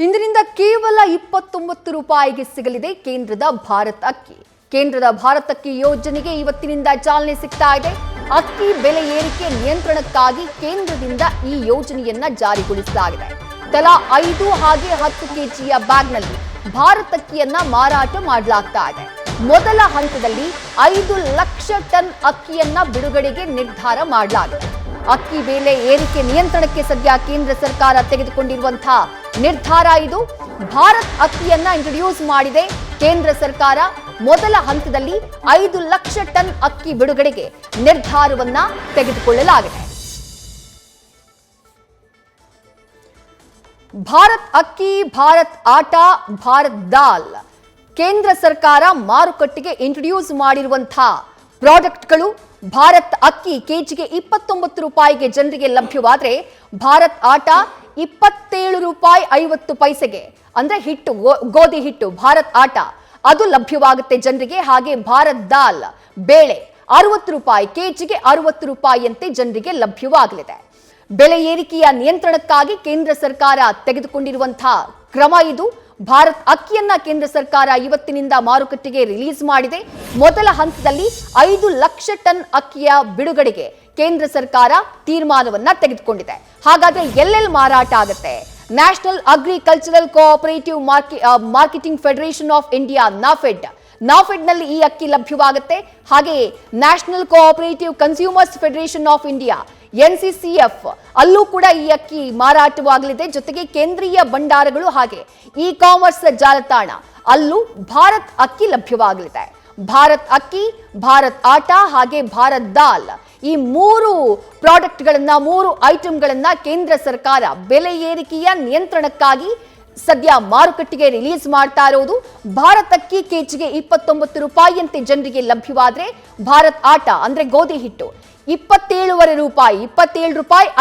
ಇಂದಿನಿಂದ ಕೇವಲ 29 ರೂಪಾಯಿಗೆ ಸಿಗಲಿದೆ ಕೇಂದ್ರದ ಭಾರತ್ ಅಕ್ಕಿ. ಕೇಂದ್ರದ ಭಾರತ್ ಅಕ್ಕಿ ಯೋಜನೆಗೆ ಇವತ್ತಿನಿಂದ ಚಾಲನೆ ಸಿಗ್ತಾ ಇದೆ. ಅಕ್ಕಿ ಬೆಲೆ ಏರಿಕೆ ನಿಯಂತ್ರಣಕ್ಕಾಗಿ ಕೇಂದ್ರದಿಂದ ಈ ಯೋಜನೆಯನ್ನ ಜಾರಿಗೊಳಿಸಲಾಗಿದೆ. ತಲಾ 5 ಹಾಗೆ 10 ಕೆಜಿಯ ಬ್ಯಾಗ್ನಲ್ಲಿ ಭಾರತ್ ಅಕ್ಕಿಯನ್ನ ಮಾರಾಟ ಮಾಡಲಾಗ್ತಾ ಇದೆ. ಮೊದಲ ಹಂತದಲ್ಲಿ 5 ಲಕ್ಷ ಟನ್ ಅಕ್ಕಿಯನ್ನ ಬಿಡುಗಡೆಗೆ ನಿರ್ಧಾರ ಮಾಡಲಾಗಿದೆ. ಅಕ್ಕಿ ಬೆಲೆ ಏರಿಕೆ ನಿಯಂತ್ರಣಕ್ಕೆ ಸದ್ಯ ಕೇಂದ್ರ ಸರ್ಕಾರ ತೆಗೆದುಕೊಂಡಿರುವಂತಹ ನಿರ್ಧಾರ ಇದು. ಭಾರತ್ ಅಕ್ಕಿಯನ್ನ ಇಂಟ್ರೊಡ್ಯೂಸ್ ಮಾಡಿದೆ ಕೇಂದ್ರ ಸರ್ಕಾರ. ಮೊದಲ ಹಂತದಲ್ಲಿ 5 ಲಕ್ಷ ಟನ್ ಅಕ್ಕಿ ಬಿಡುಗಡೆಗೆ ನಿರ್ಧಾರವನ್ನ ತೆಗೆದುಕೊಳ್ಳಲಾಗಿದೆ. ಭಾರತ್ ಅಕ್ಕಿ, ಭಾರತ್ ಆಟಾ, ಭಾರತ್ ದಾಲ್ ಕೇಂದ್ರ ಸರ್ಕಾರ ಮಾರುಕಟ್ಟೆಗೆ ಇಂಟ್ರೊಡ್ಯೂಸ್ ಮಾಡಿರುವಂತಹ ಪ್ರಾಡಕ್ಟ್ಗಳು. ಭಾರತ್ ಅಕ್ಕಿ ಕೆಜಿಗೆ 29 ರೂಪಾಯಿಗೆ ಜನರಿಗೆ ಲಭ್ಯವಾದರೆ ಭಾರತ್ ಆಟಾ 27 ರೂಪಾಯಿ 50 ಪೈಸೆಗೆ, ಅಂದ್ರೆ ಹಿಟ್ಟು, ಗೋಧಿ ಹಿಟ್ಟು ಭಾರತ್ ಆಟಾ ಅದು ಲಭ್ಯವಾಗುತ್ತೆ ಜನರಿಗೆ. ಹಾಗೆ ಭಾರತ್ ದಾಲ್ ಬೇಳೆ 60 ರೂಪಾಯಿ ಕೆಜಿಗೆ 60 ರೂಪಾಯಿಯಂತೆ ಜನರಿಗೆ ಲಭ್ಯವಾಗಲಿದೆ. ಬೆಲೆ ಏರಿಕೆಯ ನಿಯಂತ್ರಣಕ್ಕಾಗಿ ಕೇಂದ್ರ ಸರ್ಕಾರ ತೆಗೆದುಕೊಂಡಿರುವಂತಹ ಕ್ರಮ ಇದು. ಭಾರತ್ ಅಕ್ಕಿಯನ್ನ ಕೇಂದ್ರ ಸರ್ಕಾರ ಇವತ್ತಿನಿಂದ ಮಾರುಕಟ್ಟೆಗೆ ರಿಲೀಸ್ ಮಾಡಿದೆ. ಮೊದಲ ಹಂತದಲ್ಲಿ 5 ಲಕ್ಷ ಟನ್ ಅಕ್ಕಿಯ ಬಿಡುಗಡೆಗೆ ಕೇಂದ್ರ ಸರ್ಕಾರ ತೀರ್ಮಾನವನ್ನ ತೆಗೆದುಕೊಂಡಿದೆ. ಹಾಗಾದ್ರೆ ಎಲ್ಲೆಲ್ಲಿ ಮಾರಾಟ ಆಗುತ್ತೆ? National agricultural cooperative marketing federation of India NAFED ನಲ್ಲಿ ಈ ಅಕ್ಕಿ ಲಭ್ಯವಾಗುತ್ತೆ. ಹಾಗೆಯೇ national cooperative consumers federation of India NCCF ಅಲ್ಲೂ ಕೂಡ ಈ ಅಕ್ಕಿ ಮಾರಾಟವಾಗಲಿದೆ. ಜೊತೆಗೆ ಕೇಂದ್ರೀಯ ಭಂಡಾರಗಳು ಹಾಗೆ ಇ-ಕಾಮರ್ಸ್ ಜಾಲತಾಣ ಅಲ್ಲೂ ಭಾರತ್ ಅಕ್ಕಿ ಲಭ್ಯವಾಗಲಿದೆ. ಭಾರತ್ ಅಕ್ಕಿ, ಭಾರತ್ ಆಟಾ ಹಾಗೆ ಭಾರತ್ ದಾಲ್ ಈ 3 ಪ್ರಾಡಕ್ಟ್ಗಳನ್ನ, 3 ಐಟಂಗಳನ್ನ ಕೇಂದ್ರ ಸರ್ಕಾರ ಬೆಲೆ ಏರಿಕೆಯ ನಿಯಂತ್ರಣಕ್ಕಾಗಿ ಸದ್ಯ ಮಾರುಕಟ್ಟೆಗೆ ರಿಲೀಸ್ ಮಾಡ್ತಾ ಇರೋದು. ಭಾರತ್ ಅಕ್ಕಿ ಕೆಜಿಗೆ 29 ರೂಪಾಯಿಯಂತೆ ಜನರಿಗೆ ಲಭ್ಯವಾದ್ರೆ ಭಾರತ್ ಆಟಾ ಅಂದ್ರೆ ಗೋಧಿ ಹಿಟ್ಟು 27 ರೂಪಾಯಿ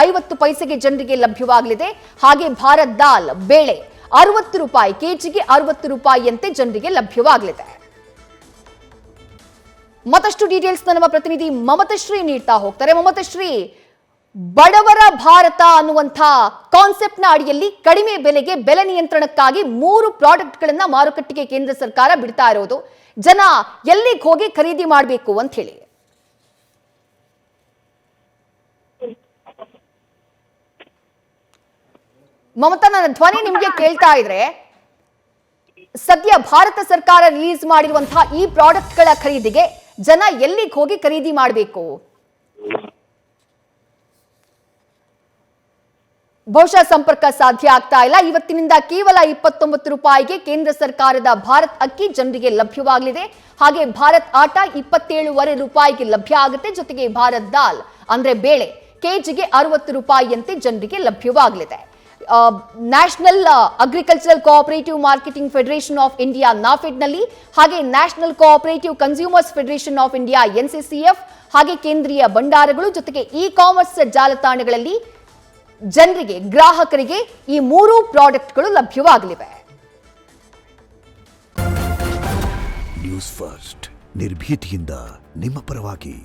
50 ಪೈಸೆಗೆ ಜನರಿಗೆ ಲಭ್ಯವಾಗಲಿದೆ. ಹಾಗೆ ಭಾರತ್ ದಾಲ್ ಬೇಳೆ 60 ರೂಪಾಯಿ ಕೆಜಿಗೆ 60 ರೂಪಾಯಿಯಂತೆ ಜನರಿಗೆ ಲಭ್ಯವಾಗಲಿದೆ. ಮತ್ತಷ್ಟು ಡೀಟೇಲ್ಸ್ ನಮ್ಮ ಪ್ರತಿನಿಧಿ ಮಮತಶ್ರೀ ನೀಡ್ತಾ ಹೋಗ್ತಾರೆ. ಮಮತಶ್ರೀ, ಬಡವರ ಭಾರತ ಅನ್ನುವಂಥ ಕಾನ್ಸೆಪ್ಟ್ ನ ಅಡಿಯಲ್ಲಿ ಕಡಿಮೆ ಬೆಲೆಗೆ ಬೆಲೆ ನಿಯಂತ್ರಣಕ್ಕಾಗಿ 3 ಪ್ರಾಡಕ್ಟ್ಗಳನ್ನ ಮಾರುಕಟ್ಟೆಗೆ ಕೇಂದ್ರ ಸರ್ಕಾರ ಬಿಡ್ತಾ ಇರೋದು. ಜನ ಎಲ್ಲಿಗೆ ಹೋಗಿ ಖರೀದಿ ಮಾಡಬೇಕು ಅಂತ ಹೇಳಿ? ಮಮತಾ, ನನ್ನ ಧ್ವನಿ ನಿಮ್ಗೆ ಕೇಳ್ತಾ ಇದ್ರೆ, ಸದ್ಯ ಭಾರತ ಸರ್ಕಾರ ರಿಲೀಸ್ ಮಾಡಿರುವಂತಹ ಈ ಪ್ರಾಡಕ್ಟ್ಗಳ ಖರೀದಿಗೆ ಜನ ಎಲ್ಲಿಗೆ ಹೋಗಿ ಖರೀದಿ ಮಾಡಬೇಕು? ಬಹುಶಃ ಸಂಪರ್ಕ ಸಾಧ್ಯ ಆಗ್ತಾ ಇಲ್ಲ. ಇವತ್ತಿನಿಂದ ಕೇವಲ 29 ರೂಪಾಯಿಗೆ ಕೇಂದ್ರ ಸರ್ಕಾರದ ಭಾರತ್ ಅಕ್ಕಿ ಜನರಿಗೆ ಲಭ್ಯವಾಗಲಿದೆ. ಹಾಗೆ ಭಾರತ್ ಆಟಾ 27.5 ರೂಪಾಯಿಗೆ ಲಭ್ಯ ಆಗುತ್ತೆ. ಜೊತೆಗೆ ಭಾರತ್ ದಾಲ್ ಅಂದ್ರೆ ಬೇಳೆ ಕೆಜಿಗೆ 60 ರೂಪಾಯಿಯಂತೆ ಜನರಿಗೆ ಲಭ್ಯವಾಗಲಿದೆ. National agricultural cooperative marketing federation of India NAFED ನಲ್ಲಿ, ಹಾಗೆ national cooperative consumers federation of India NCCF ಹಾಗೆ ಕೇಂದ್ರೀಯ ಭಂಡಾರಗಳು, ಜೊತೆಗೆ ಇ-ಕಾಮರ್ಸ್ ಜಾಲತಾಣಗಳಲ್ಲಿ ಜನರಿಗೆ, ಗ್ರಾಹಕರಿಗೆ ಈ 3 ಪ್ರಾಡಕ್ಟ್ಗಳು ಲಭ್ಯವಾಗಲಿವೆ. ನ್ಯೂಸ್ ಫಸ್ಟ್, ನಿರ್ಭೀತಿಯಿಂದ ನಿಮ್ಮ ಪರವಾಗಿ.